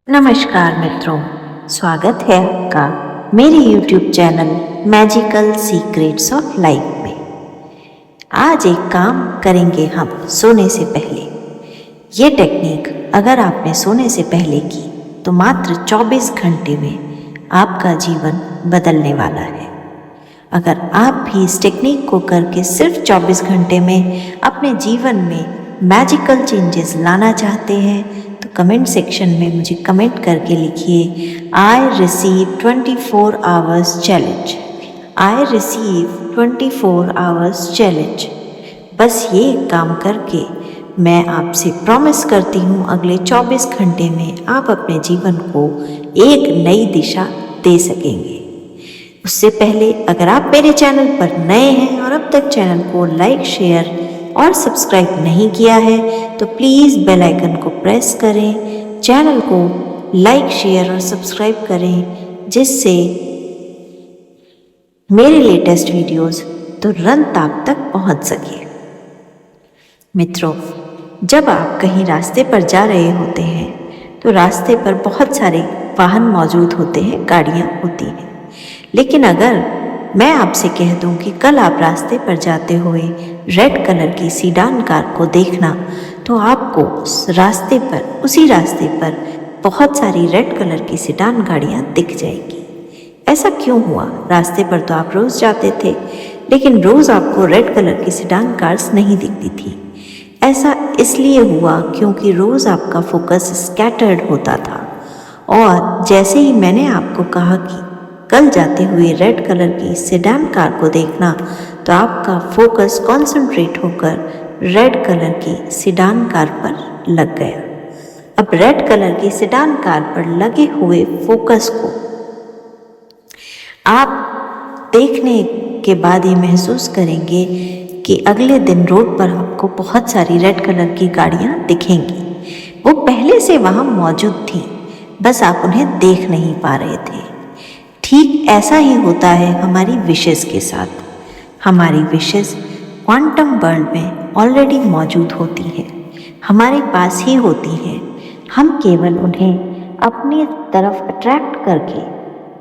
नमस्कार मित्रों, स्वागत है आपका मेरे YouTube channel magical secrets of life में। आज एक काम करेंगे हम सोने से पहले। ये टेक्निक अगर आपने सोने से पहले की तो मात्र 24 घंटे में आपका जीवन बदलने वाला है। अगर आप भी इस टेक्निक को करके सिर्फ 24 घंटे में अपने जीवन में मैजिकल चेंजेस लाना चाहते हैं तो कमेंट सेक्शन में मुझे कमेंट करके लिखिए I receive 24 hours challenge. I receive 24 hours challenge. बस ये काम करके मैं आपसे प्रॉमिस करती हूँ अगले 24 घंटे में आप अपने जीवन को एक नई दिशा दे सकेंगे। उससे पहले अगर आप मेरे चैनल पर नए हैं और अब तक चैनल को लाइक, शेयर और सब्सक्राइब नहीं किया है तो प्लीज़ बेल आइकन को प्रेस करें, चैनल को लाइक, शेयर और सब्सक्राइब करें जिससे मेरे लेटेस्ट वीडियोस तुरंत आप तक पहुंच सके। मित्रों, जब आप कहीं रास्ते पर जा रहे होते हैं तो रास्ते पर बहुत सारे वाहन मौजूद होते हैं, गाड़ियाँ होती हैं। लेकिन अगर मैं आपसे कह दूं कि कल आप रास्ते पर जाते हुए रेड कलर की सीडान कार को देखना तो आपको उसी रास्ते पर बहुत सारी रेड कलर की सीडान गाड़ियाँ दिख जाएंगी। ऐसा क्यों हुआ? रास्ते पर तो आप रोज़ जाते थे लेकिन रोज़ आपको रेड कलर की सीडान कार्स नहीं दिखती थी। ऐसा इसलिए हुआ क्योंकि रोज़ आपका फोकस स्कैटर्ड होता था और जैसे ही मैंने आपको कहा कि कल जाते हुए रेड कलर की सेडान कार को देखना तो आपका फोकस कॉन्सेंट्रेट होकर रेड कलर की सेडान कार पर लग गया। अब रेड कलर की सेडान कार पर लगे हुए फोकस को आप देखने के बाद ये महसूस करेंगे कि अगले दिन रोड पर आपको बहुत सारी रेड कलर की गाड़ियाँ दिखेंगी। वो पहले से वहाँ मौजूद थी, बस आप उन्हें देख नहीं पा रहे थे। ठीक ऐसा ही होता है हमारी विशेस के साथ। हमारी विशेस क्वांटम वर्ल्ड में ऑलरेडी मौजूद होती है, हमारे पास ही होती है। हम केवल उन्हें अपनी तरफ अट्रैक्ट करके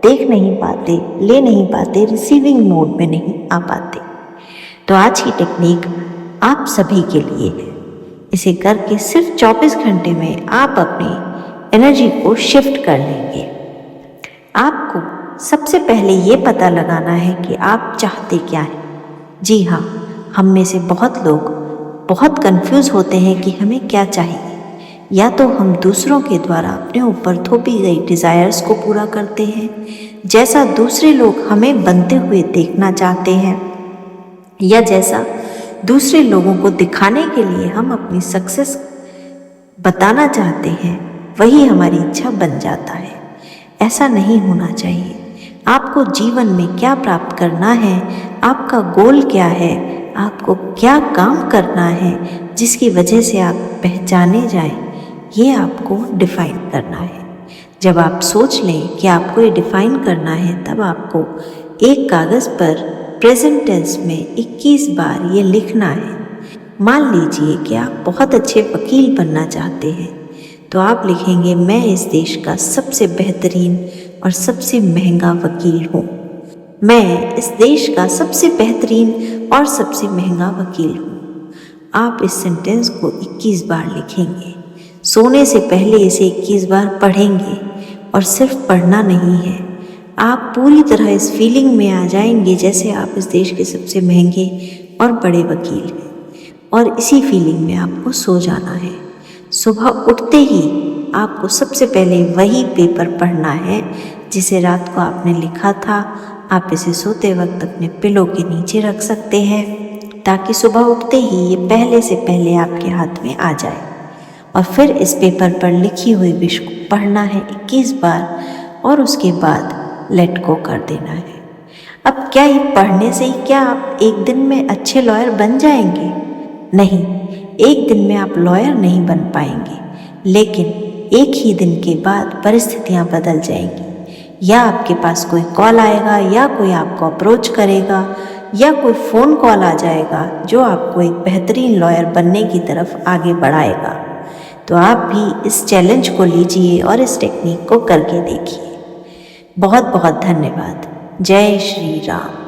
देख नहीं पाते, ले नहीं पाते, रिसीविंग मोड में नहीं आ पाते। तो आज की टेक्निक आप सभी के लिए है। इसे करके सिर्फ 24 घंटे में आप अपनी एनर्जी को शिफ्ट कर लेंगे। आपको सबसे पहले ये पता लगाना है कि आप चाहते क्या हैं। जी हाँ, हम में से बहुत लोग बहुत कंफ्यूज होते हैं कि हमें क्या चाहिए। या तो हम दूसरों के द्वारा अपने ऊपर थोपी गई डिज़ायर्स को पूरा करते हैं, जैसा दूसरे लोग हमें बनते हुए देखना चाहते हैं, या जैसा दूसरे लोगों को दिखाने के लिए हम अपनी सक्सेस बताना चाहते हैं वही हमारी इच्छा बन जाता है। ऐसा नहीं होना चाहिए। आपको जीवन में क्या प्राप्त करना है, आपका गोल क्या है, आपको क्या काम करना है जिसकी वजह से आप पहचाने जाएं, ये आपको डिफ़ाइन करना है। जब आप सोच लें कि आपको ये डिफ़ाइन करना है तब आपको एक कागज़ पर प्रेजेंट टेंस में 21 बार ये लिखना है। मान लीजिए कि आप बहुत अच्छे वकील बनना चाहते हैं तो आप लिखेंगे मैं इस देश का सबसे बेहतरीन और सबसे महंगा वकील हूँ। मैं इस देश का सबसे बेहतरीन और सबसे महंगा वकील हूँ। आप इस सेंटेंस को 21 बार लिखेंगे। सोने से पहले इसे 21 बार पढ़ेंगे और सिर्फ पढ़ना नहीं है, आप पूरी तरह इस फीलिंग में आ जाएंगे जैसे आप इस देश के सबसे महंगे और बड़े वकील हैं। और इसी फीलिंग में आपको सो जाना है। सुबह उठते ही आपको सबसे पहले वही पेपर पढ़ना है जिसे रात को आपने लिखा था। आप इसे सोते वक्त अपने पिलो के नीचे रख सकते हैं ताकि सुबह उठते ही ये पहले से पहले आपके हाथ में आ जाए। और फिर इस पेपर पर लिखी हुई विश को पढ़ना है 21 बार और उसके बाद लेट गो कर देना है। अब क्या ये पढ़ने से ही क्या आप एक दिन में अच्छे लॉयर बन जाएंगे? नहीं, एक दिन में आप लॉयर नहीं बन पाएंगे, लेकिन एक ही दिन के बाद परिस्थितियां बदल जाएंगी। या आपके पास कोई कॉल आएगा, या कोई आपको अप्रोच करेगा, या कोई फ़ोन कॉल आ जाएगा जो आपको एक बेहतरीन लॉयर बनने की तरफ आगे बढ़ाएगा। तो आप भी इस चैलेंज को लीजिए और इस टेक्निक को करके देखिए। बहुत बहुत धन्यवाद। जय श्री राम।